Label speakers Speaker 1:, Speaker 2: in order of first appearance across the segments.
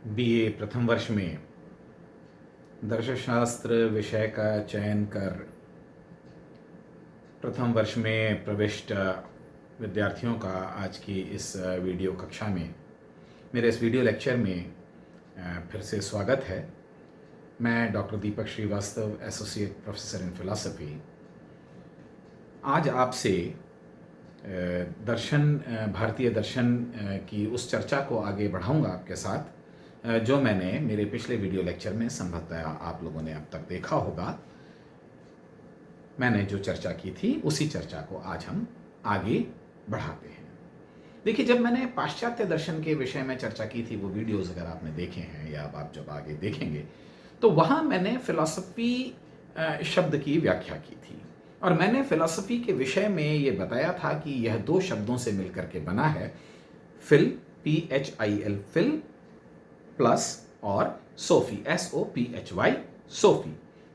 Speaker 1: BA प्रथम वर्ष में दर्शनशास्त्र विषय का चयन कर प्रथम वर्ष में प्रविष्ट विद्यार्थियों का आज की इस वीडियो कक्षा में, मेरे इस वीडियो लेक्चर में फिर से स्वागत है। मैं doctor Deepak Srivastava, associate professor in philosophy, आज आपसे भारतीय दर्शन की उस चर्चा को आगे बढ़ाऊंगा आपके साथ जो मैंने मेरे पिछले वीडियो लेक्चर में संभवतः आप लोगों ने अब तक देखा होगा। मैंने जो चर्चा की थी उसी चर्चा को आज हम आगे बढ़ाते हैं। देखिए, जब मैंने पाश्चात्य दर्शन के विषय में चर्चा की थी, वो वीडियोस अगर आपने देखे हैं या अब आप जब आगे देखेंगे, तो वहाँ मैंने फिलॉसफी शब्द की व्याख्या की थी और मैंने फिलॉसफी के विषय में ये बताया था कि यह दो शब्दों से मिलकर के बना है, फिल PHIL, फिल प्लस और सोफी SOPHY, सोफी।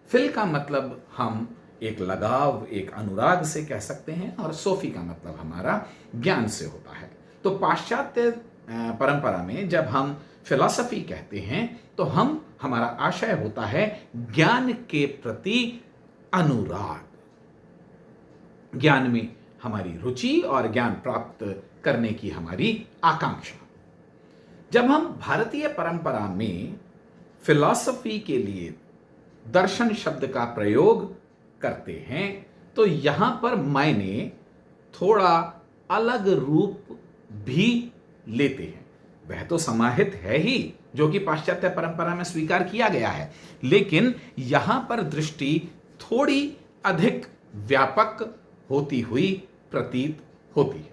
Speaker 1: फिल का मतलब हम एक लगाव, एक अनुराग से कह सकते हैं और सोफी का मतलब हमारा ज्ञान से होता है। तो पाश्चात्य परंपरा में जब हम फिलॉसफी कहते हैं तो हमारा आशय होता है ज्ञान के प्रति अनुराग, ज्ञान में हमारी रुचि और ज्ञान प्राप्त करने की हमारी आकांक्षा। जब हम भारतीय परंपरा में फिलॉसफी के लिए दर्शन शब्द का प्रयोग करते हैं तो यहां पर मायने थोड़ा अलग रूप भी लेते हैं। वह तो समाहित है ही, जो कि पाश्चात्य परंपरा में स्वीकार किया गया है, लेकिन यहां पर दृष्टि थोड़ी अधिक व्यापक होती हुई प्रतीत होती है।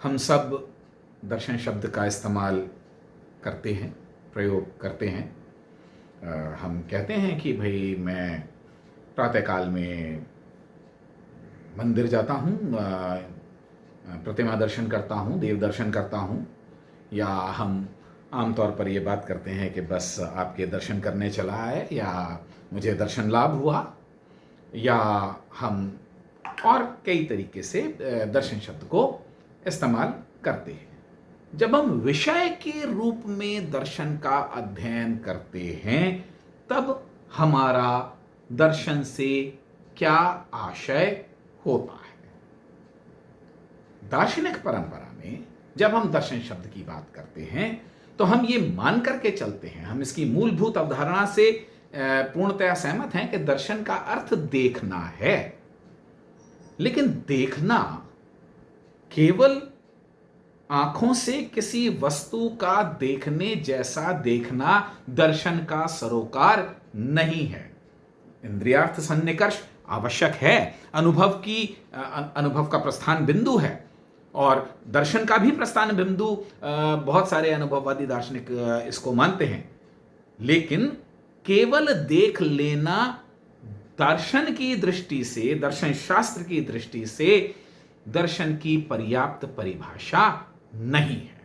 Speaker 1: हम सब दर्शन शब्द का इस्तेमाल करते हैं, प्रयोग करते हैं। हम कहते हैं कि भाई मैं प्रातःकाल में मंदिर जाता हूँ, प्रतिमा दर्शन करता हूँ, देव दर्शन करता हूँ, या हम आमतौर पर ये बात करते हैं कि बस आपके दर्शन करने चला है या मुझे दर्शन लाभ हुआ, या हम और कई तरीके से दर्शन शब्द को इस्तेमाल करते हैं। जब हम विषय के रूप में दर्शन का अध्ययन करते हैं तब हमारा दर्शन से क्या आशय होता है। दार्शनिक परंपरा में जब हम दर्शन शब्द की बात करते हैं तो हम ये मान करके चलते हैं, हम इसकी मूलभूत अवधारणा से पूर्णतया सहमत हैं कि दर्शन का अर्थ देखना है। लेकिन देखना केवल आंखों से किसी वस्तु का देखने जैसा देखना दर्शन का सरोकार नहीं है। इंद्रियार्थ सन्निकर्ष आवश्यक है, अनुभव का प्रस्थान बिंदु है, और दर्शन का भी प्रस्थान बिंदु बहुत सारे अनुभववादी दार्शनिक इसको मानते हैं। लेकिन केवल देख लेना दर्शन की दृष्टि से, दर्शन शास्त्र की दृष्टि से दर्शन की पर्याप्त परिभाषा नहीं है।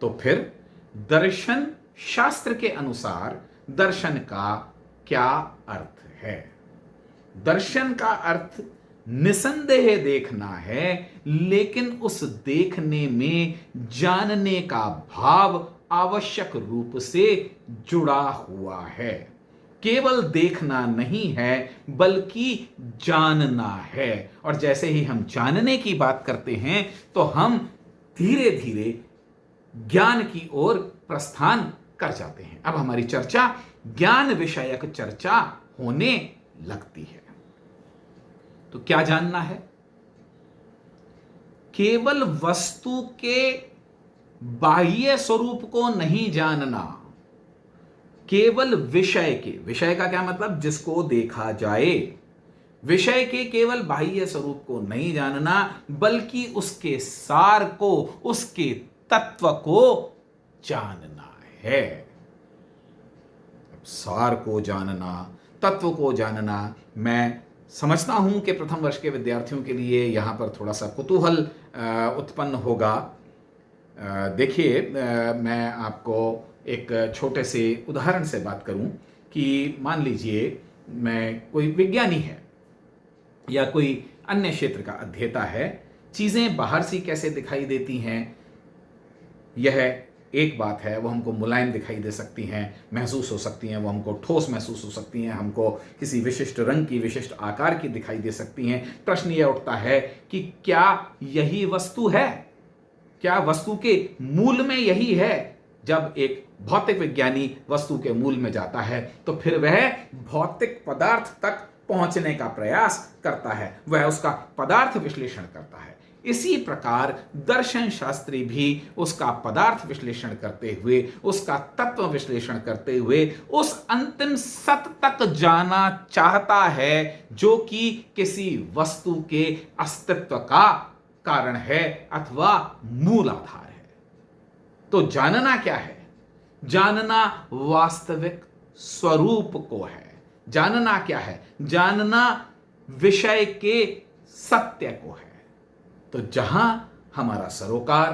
Speaker 1: तो फिर दर्शन शास्त्र के अनुसार दर्शन का क्या अर्थ है? दर्शन का अर्थ निसंदेह देखना है, लेकिन उस देखने में जानने का भाव आवश्यक रूप से जुड़ा हुआ है। केवल देखना नहीं है बल्कि जानना है, और जैसे ही हम जानने की बात करते हैं तो हम धीरे धीरे ज्ञान की ओर प्रस्थान कर जाते हैं। अब हमारी चर्चा ज्ञान विषयक चर्चा होने लगती है। तो क्या जानना है? केवल वस्तु के बाह्य स्वरूप को नहीं जानना, केवल विषय का क्या मतलब? जिसको देखा जाए। विषय के केवल बाह्य स्वरूप को नहीं जानना, बल्कि उसके सार को, उसके तत्व को जानना है। सार को जानना, तत्व को जानना, मैं समझता हूं कि प्रथम वर्ष के विद्यार्थियों के लिए यहां पर थोड़ा सा कुतूहल उत्पन्न होगा। देखिए, मैं आपको एक छोटे से उदाहरण से बात करूं कि मान लीजिए मैं कोई विज्ञानी है या कोई अन्य क्षेत्र का अध्येता है। चीज़ें बाहर से कैसे दिखाई देती हैं, यह एक बात है, वो हमको मुलायम दिखाई दे सकती हैं, महसूस हो सकती हैं, वो हमको ठोस महसूस हो सकती हैं, हमको किसी विशिष्ट रंग की, विशिष्ट आकार की दिखाई दे सकती हैं। प्रश्न ये उठता है कि क्या यही वस्तु है? क्या वस्तु के मूल में यही है? जब एक भौतिक विज्ञानी वस्तु के मूल में जाता है तो फिर वह भौतिक पदार्थ तक पहुंचने का प्रयास करता है, वह उसका पदार्थ विश्लेषण करता है। इसी प्रकार दर्शन शास्त्री भी उसका पदार्थ विश्लेषण करते हुए, उसका तत्व विश्लेषण करते हुए उस अंतिम सत्य तक जाना चाहता है जो कि किसी वस्तु के अस्तित्व का कारण है अथवा मूल आधार है। तो जानना क्या है? जानना वास्तविक स्वरूप को है। जानना क्या है? जानना विषय के सत्य को है। तो जहां हमारा सरोकार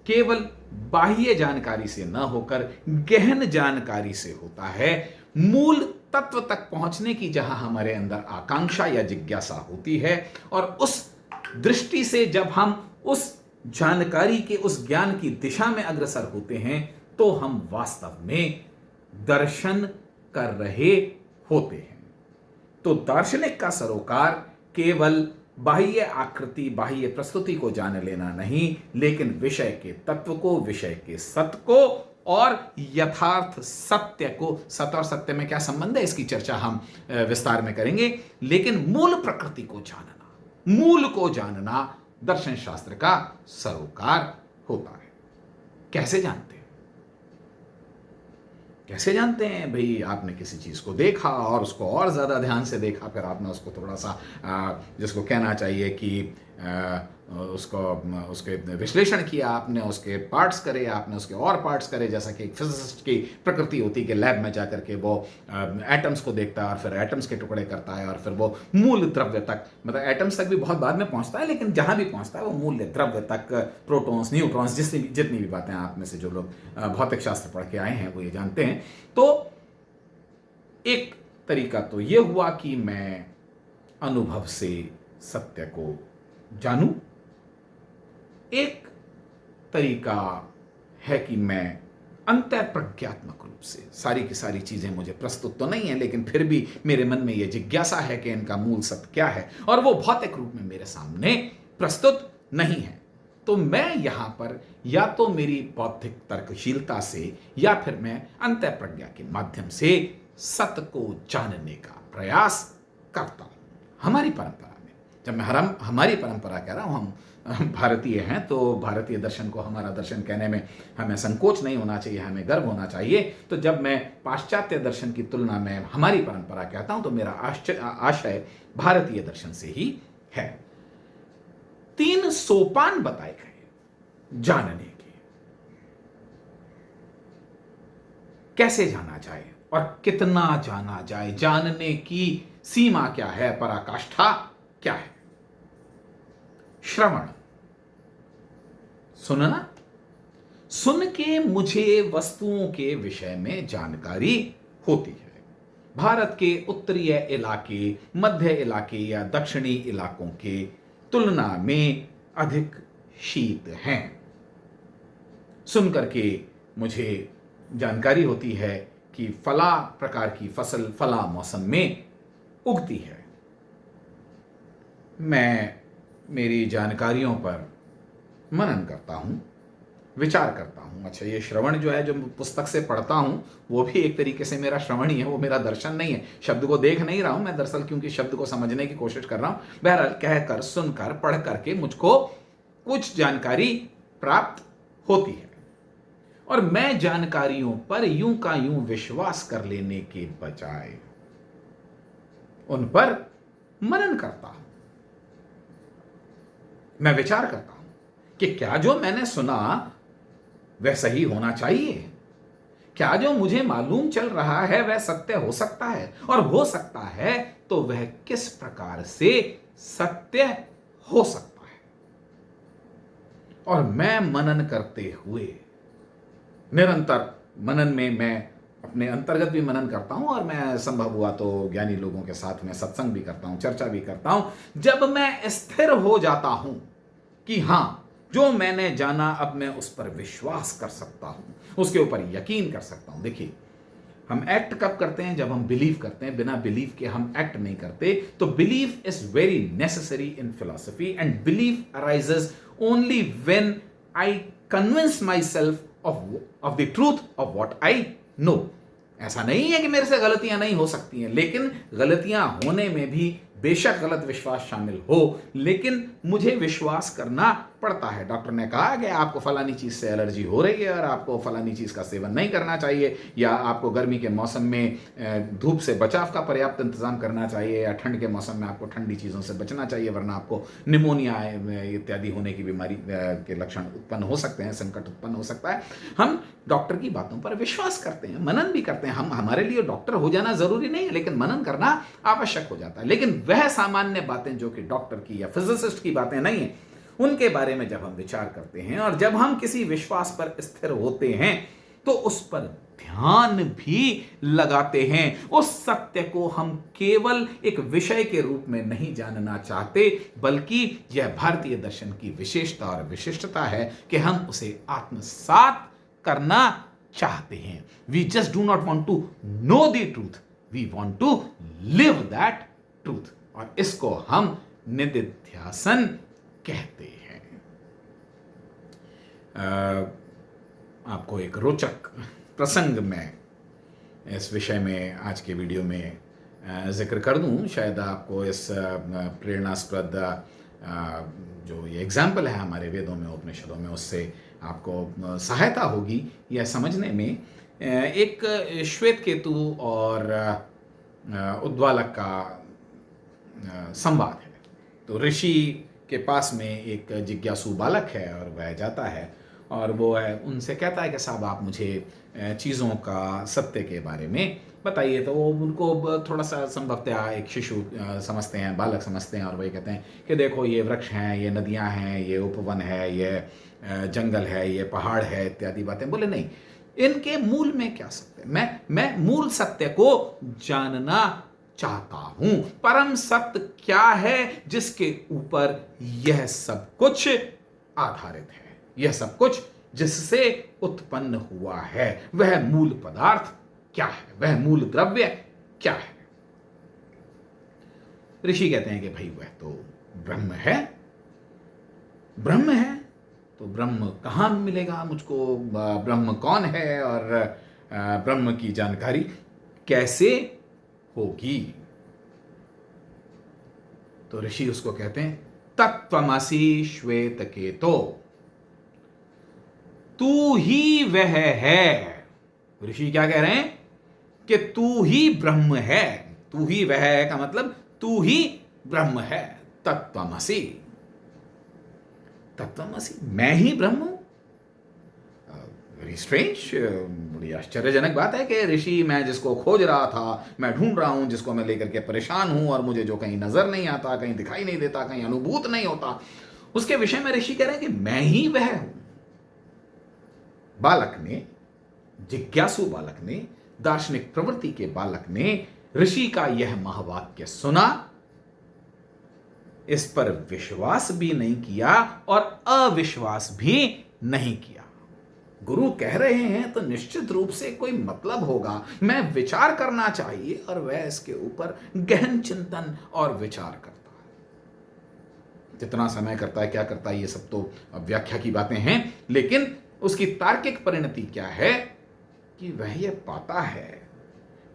Speaker 1: केवल बाह्य जानकारी से न होकर गहन जानकारी से होता है, मूल तत्व तक पहुंचने की जहां हमारे अंदर आकांक्षा या जिज्ञासा होती है, और उस दृष्टि से जब हम उस जानकारी के, उस ज्ञान की दिशा में अग्रसर होते हैं, तो हम वास्तव में दर्शन कर रहे होते हैं। तो दार्शनिक का सरोकार केवल बाह्य आकृति, बाह्य प्रस्तुति को जान लेना नहीं, लेकिन विषय के तत्व को, विषय के सत्य को और यथार्थ सत्य को। सत्य और सत्य में क्या संबंध है, इसकी चर्चा हम विस्तार में करेंगे, लेकिन मूल प्रकृति को जानना, मूल को जानना दर्शन शास्त्र का सरोकार होता है। कैसे जानते हैं? कैसे जानते हैं भाई? आपने किसी चीज को देखा और उसको और ज्यादा ध्यान से देखा, फिर आपने उसको थोड़ा सा जिसको कहना चाहिए कि उसके विश्लेषण किया, आपने उसके पार्ट्स करे, आपने उसके और पार्ट्स करे, जैसा कि एक फिजिसिस्ट की प्रकृति होती है कि लैब में जाकर के वो एटम्स को देखता है और फिर एटम्स के टुकड़े करता है और फिर वो मूल द्रव्य तक, मतलब एटम्स तक भी बहुत बाद में पहुंचता है, लेकिन जहां भी पहुंचता है वो मूल द्रव्य तक, प्रोटॉन्स, न्यूट्रॉन्स, जितनी भी बातें आप में से जो लोग भौतिक शास्त्र पढ़ के आए हैं वो ये जानते हैं। तो एक तरीका तो ये हुआ कि मैं अनुभव से सत्य को जानूं। एक तरीका है कि मैं अंतःप्रज्ञात्मक रूप से, सारी की सारी चीजें मुझे प्रस्तुत तो नहीं है, लेकिन फिर भी मेरे मन में यह जिज्ञासा है कि इनका मूल सत्य क्या है, और वो भौतिक रूप में मेरे सामने प्रस्तुत नहीं है। तो मैं यहां पर या तो मेरी बौद्धिक तर्कशीलता से या फिर मैं अंतःप्रज्ञा के माध्यम से सत्य को जानने का प्रयास करता हूं। हमारी परंपरा में, जब मैं हमारी परंपरा कह रहा हूं, हम भारतीय हैं, तो भारतीय दर्शन को हमारा दर्शन कहने में हमें संकोच नहीं होना चाहिए, हमें गर्व होना चाहिए। तो जब मैं पाश्चात्य दर्शन की तुलना में हमारी परंपरा कहता हूं, तो मेरा आशय भारतीय दर्शन से ही है। 3 सोपान बताए गए जानने के। कैसे जाना जाए और कितना जाना जाए, जानने की सीमा क्या है, पराकाष्ठा क्या है? श्रवण, सुनना। सुन के मुझे वस्तुओं के विषय में जानकारी होती है। भारत के उत्तरीय इलाके, मध्य इलाके या दक्षिणी इलाकों के तुलना में अधिक शीत हैं। सुन करके मुझे जानकारी होती है कि फला प्रकार की फसल फला मौसम में उगती है। मैं मेरी जानकारियों पर मनन करता हूं, विचार करता हूं। अच्छा, ये श्रवण जो है, जो पुस्तक से पढ़ता हूं, वो भी एक तरीके से मेरा श्रवण ही है, वो मेरा दर्शन नहीं है। शब्द को देख नहीं रहा हूं मैं दरअसल, क्योंकि शब्द को समझने की कोशिश कर रहा हूं। बहरहाल, कहकर, सुनकर, पढ़ करके मुझको कुछ जानकारी प्राप्त होती है, और मैं जानकारियों पर यूं का यूं विश्वास कर लेने के बजाय उन पर मनन करता हूं। मैं विचार करता हूं कि क्या जो मैंने सुना वह सही होना चाहिए, क्या जो मुझे मालूम चल रहा है वह सत्य हो सकता है, और हो सकता है तो वह किस प्रकार से सत्य हो सकता है। और मैं मनन करते हुए, निरंतर मनन में मैं अपने अंतर्गत भी मनन करता हूं, और मैं संभव हुआ तो ज्ञानी लोगों के साथ में सत्संग भी करता हूं, चर्चा भी करता हूं। जब मैं स्थिर हो जाता हूं कि हां, जो मैंने जाना अब मैं उस पर विश्वास कर सकता हूं, उसके ऊपर यकीन कर सकता हूं। देखिए, हम एक्ट कब करते हैं? जब हम बिलीव करते हैं। बिना बिलीव के हम एक्ट नहीं करते। तो believe is very necessary in philosophy, and believe arises only when I convince my self of the truth of what I know. ऐसा नहीं है कि मेरे से गलतियां नहीं हो सकती हैं, लेकिन गलतियां होने में भी बेशक गलत विश्वास शामिल हो, लेकिन मुझे विश्वास करना पड़ता है। डॉक्टर ने कहा कि आपको फलानी चीज़ से एलर्जी हो रही है और आपको फलानी चीज़ का सेवन नहीं करना चाहिए, या आपको गर्मी के मौसम में धूप से बचाव का पर्याप्त इंतजाम करना चाहिए, या ठंड के मौसम में आपको ठंडी चीज़ों से बचना चाहिए, वरना आपको निमोनिया इत्यादि होने की बीमारी के लक्षण उत्पन्न हो सकते हैं, संकट उत्पन्न हो सकता है। हम डॉक्टर की बातों पर विश्वास करते हैं, मनन भी करते हैं। हमारे लिए डॉक्टर हो जाना जरूरी नहीं है, लेकिन मनन करना आवश्यक हो जाता है। लेकिन वह सामान्य बातें जो कि डॉक्टर की या फिजिसिस्ट की बातें नहीं है, उनके बारे में जब हम विचार करते हैं और जब हम किसी विश्वास पर स्थिर होते हैं तो उस पर ध्यान भी लगाते हैं। उस सत्य को हम केवल एक विषय के रूप में नहीं जानना चाहते, बल्कि यह भारतीय दर्शन की विशेषता और विशिष्टता है कि हम उसे आत्मसात करना चाहते हैं। We just do not want to know the truth, we want to live that truth. और इसको हम निदिध्यासन कहते हैं। आपको एक रोचक प्रसंग में इस विषय में आज के वीडियो में जिक्र कर दूं। शायद आपको इस प्रेरणास्पद जो ये एग्जाम्पल है हमारे वेदों में, उपनिषदों में, उससे आपको सहायता होगी यह समझने में। एक श्वेत केतु और उद्वालक का संवाद है। तो ऋषि के पास में एक जिज्ञासु बालक है और वह जाता है और वो है उनसे कहता है कि साहब आप मुझे चीज़ों का सत्य के बारे में बताइए। तो वो उनको थोड़ा सा संभवतः एक शिशु समझते हैं, बालक समझते हैं, और वही कहते हैं कि देखो ये वृक्ष हैं, ये नदियां हैं, ये उपवन है, ये जंगल है, ये पहाड़ है, इत्यादि बातें। बोले नहीं, इनके मूल में क्या सत्य है? मैं मूल सत्य को जानना चाहता हूं। परम सत्य क्या है जिसके ऊपर यह सब कुछ आधारित है, यह सब कुछ जिससे उत्पन्न हुआ है, वह मूल पदार्थ क्या है, वह मूल द्रव्य क्या है? ऋषि कहते हैं कि भाई वह तो ब्रह्म है। ब्रह्म है तो ब्रह्म कहां मिलेगा मुझको? ब्रह्म कौन है और ब्रह्म की जानकारी कैसे होगी? तो ऋषि उसको कहते हैं तत्त्वमसि श्वेत केतो, तू ही वह है। ऋषि क्या कह रहे हैं कि तू ही ब्रह्म है। तू ही वह है का मतलब तू ही ब्रह्म है। तत्त्वमसि, तत्त्वमसि, मैं ही ब्रह्म हूं। वेरी स्ट्रेंज, बड़ी आश्चर्यजनक बात है कि ऋषि, मैं जिसको खोज रहा था, मैं ढूंढ रहा हूं, जिसको मैं लेकर के परेशान हूं, और मुझे जो कहीं नजर नहीं आता, कहीं दिखाई नहीं देता, कहीं अनुभूत नहीं होता, उसके विषय में ऋषि कह रहे हैं कि मैं ही वह हूं। बालक ने, जिज्ञासु बालक ने, दार्शनिक प्रवृत्ति के बालक ने ऋषि का यह महावाक्य सुना, इस पर विश्वास भी नहीं किया और अविश्वास भी नहीं किया। गुरु कह रहे हैं तो निश्चित रूप से कोई मतलब होगा, मैं विचार करना चाहिए, और वह इसके ऊपर गहन चिंतन और विचार करता है। कितना समय करता है, क्या करता है, ये सब तो व्याख्या की बातें हैं, लेकिन उसकी तार्किक परिणति क्या है कि वह यह पाता है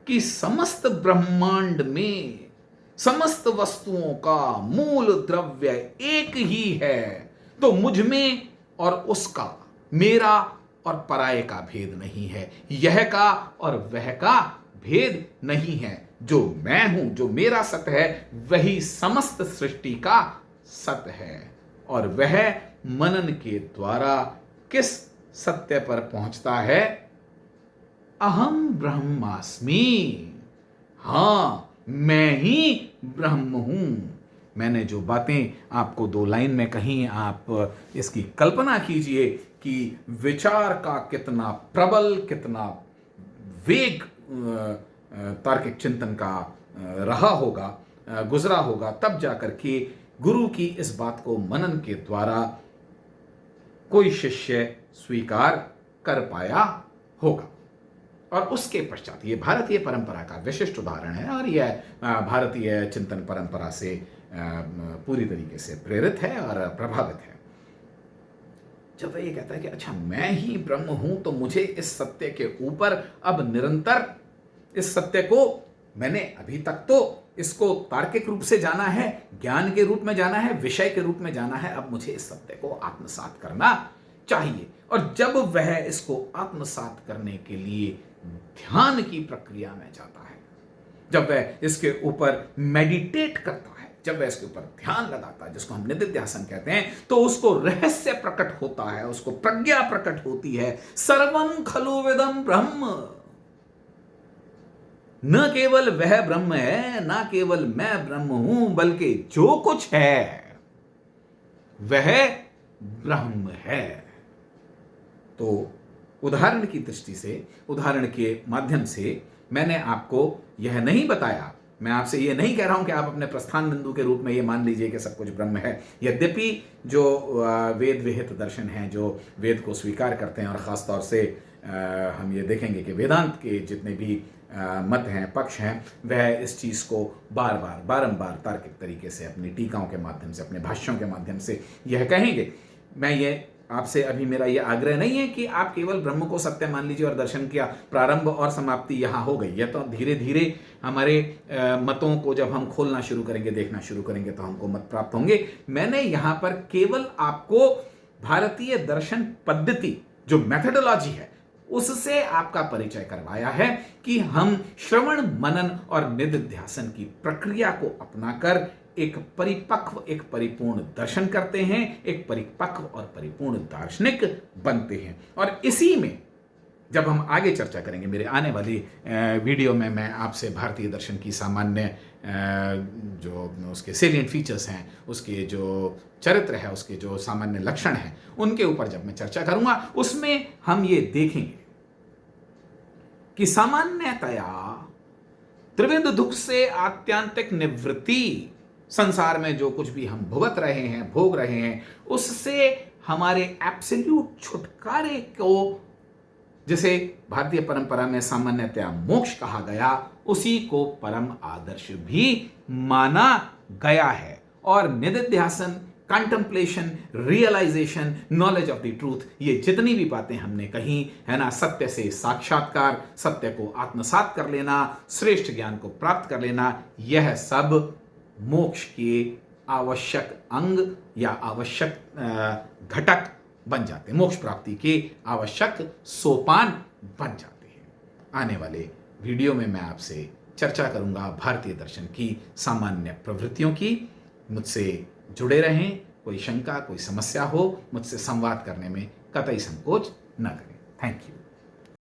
Speaker 1: कि समस्त ब्रह्मांड में समस्त वस्तुओं का मूल द्रव्य एक ही है। तो मुझ में और उसका, मेरा और पराये का भेद नहीं है, यह का और वह का भेद नहीं है। जो मैं हूं, जो मेरा सत्य है, वही समस्त सृष्टि का सत्य है। और वह मनन के द्वारा किस सत्य पर पहुंचता है? अहम ब्रह्मास्मि। हां, मैं ही ब्रह्म हूं। मैंने जो बातें आपको 2 लाइन में कही, आप इसकी कल्पना कीजिए कि विचार का कितना प्रबल, कितना वेग तार्किक चिंतन का रहा होगा, गुजरा होगा, तब जाकर के गुरु की इस बात को मनन के द्वारा कोई शिष्य स्वीकार कर पाया होगा। और उसके पश्चात ये भारतीय परंपरा का विशिष्ट उदाहरण है और यह भारतीय चिंतन परंपरा से पूरी तरीके से प्रेरित है और प्रभावित है। जब वह ये कहता है कि अच्छा मैं ही ब्रह्म हूं, तो मुझे इस सत्य के ऊपर अब निरंतर इस सत्य को मैंने अभी तक तो इसको तार्किक रूप से जाना है, ज्ञान के रूप में जाना है, विषय के रूप में जाना है, अब मुझे इस सत्य को आत्मसात करना चाहिए। और जब वह इसको आत्मसात करने के लिए ध्यान की प्रक्रिया में जाता है, जब वह इसके ऊपर मेडिटेट करता है, जब वह इसके ऊपर ध्यान लगाता है, जिसको हम निदिध्यासन कहते हैं, तो उसको रहस्य प्रकट होता है, उसको प्रज्ञा प्रकट होती है। सर्वम खलु विदम ब्रह्म, न केवल वह ब्रह्म है, ना केवल मैं ब्रह्म हूं, बल्कि जो कुछ है वह ब्रह्म है। तो उदाहरण की दृष्टि से, उदाहरण के माध्यम से मैंने आपको यह नहीं बताया, मैं आपसे ये नहीं कह रहा हूं कि आप अपने प्रस्थान बिंदु के रूप में ये मान लीजिए कि सब कुछ ब्रह्म है। यद्यपि जो वेद विहित दर्शन हैं, जो वेद को स्वीकार करते हैं, और ख़ास तौर से हम ये देखेंगे कि वेदांत के जितने भी मत हैं, पक्ष हैं, वह इस चीज़ को बारंबार तार्किक तरीके से अपनी टीकाओं के माध्यम से, अपने भाष्यों के माध्यम से यह कहेंगे। मैं ये आपसे अभी मेरा यह आग्रह नहीं है कि आप केवल ब्रह्म को सत्य मान लीजिए और दर्शन का प्रारंभ और समाप्ति यहाँ हो गई। यह तो धीरे धीरे हमारे मतों को जब हम खोलना शुरू करेंगे, देखना शुरू करेंगे, तो हमको मत प्राप्त होंगे। मैंने यहाँ पर केवल आपको भारतीय दर्शन पद्धति, जो मेथोडोलॉजी है, उससे आपका परिचय करवाया है कि हम श्रवण, मनन और निदिध्यासन की प्रक्रिया को अपनाकर एक परिपक्व, एक परिपूर्ण दर्शन करते हैं, एक परिपक्व और परिपूर्ण दार्शनिक बनते हैं। और इसी में जब हम आगे चर्चा करेंगे, मेरे आने वाली वीडियो में मैं आपसे भारतीय दर्शन की सामान्य जो उसके सेलिएंट फीचर्स हैं, उसके जो चरित्र है, उसके जो सामान्य लक्षण हैं, उनके ऊपर जब मैं चर्चा करूंगा, उसमें हम ये देखेंगे कि सामान्यतया त्रिविध दुख से आत्यांतिक निवृत्ति, संसार में जो कुछ भी हम भुगत रहे हैं, भोग रहे हैं, उससे हमारे एब्सोल्यूट छुटकारे को, जिसे भारतीय परंपरा में सामान्यतया मोक्ष कहा गया, उसी को परम आदर्श भी माना गया है। और निदिध्यासन, contemplation, realisation, knowledge of the truth, ये जितनी भी बातें हमने कही है ना, सत्य से साक्षात्कार, सत्य को आत्मसात कर लेना, श्रेष्ठ ज्ञान को प्राप्त कर लेना, यह सब मोक्ष के आवश्यक अंग या आवश्यक घटक बन जाते हैं, मोक्ष प्राप्ति के आवश्यक सोपान बन जाते हैं। आने वाले वीडियो में मैं आपसे चर्चा करूंगा भारतीय दर्शन की सामान्य प्रवृत्तियों की। मुझसे जुड़े रहें। कोई शंका, कोई समस्या हो, मुझसे संवाद करने में कतई संकोच न करें। Thank you.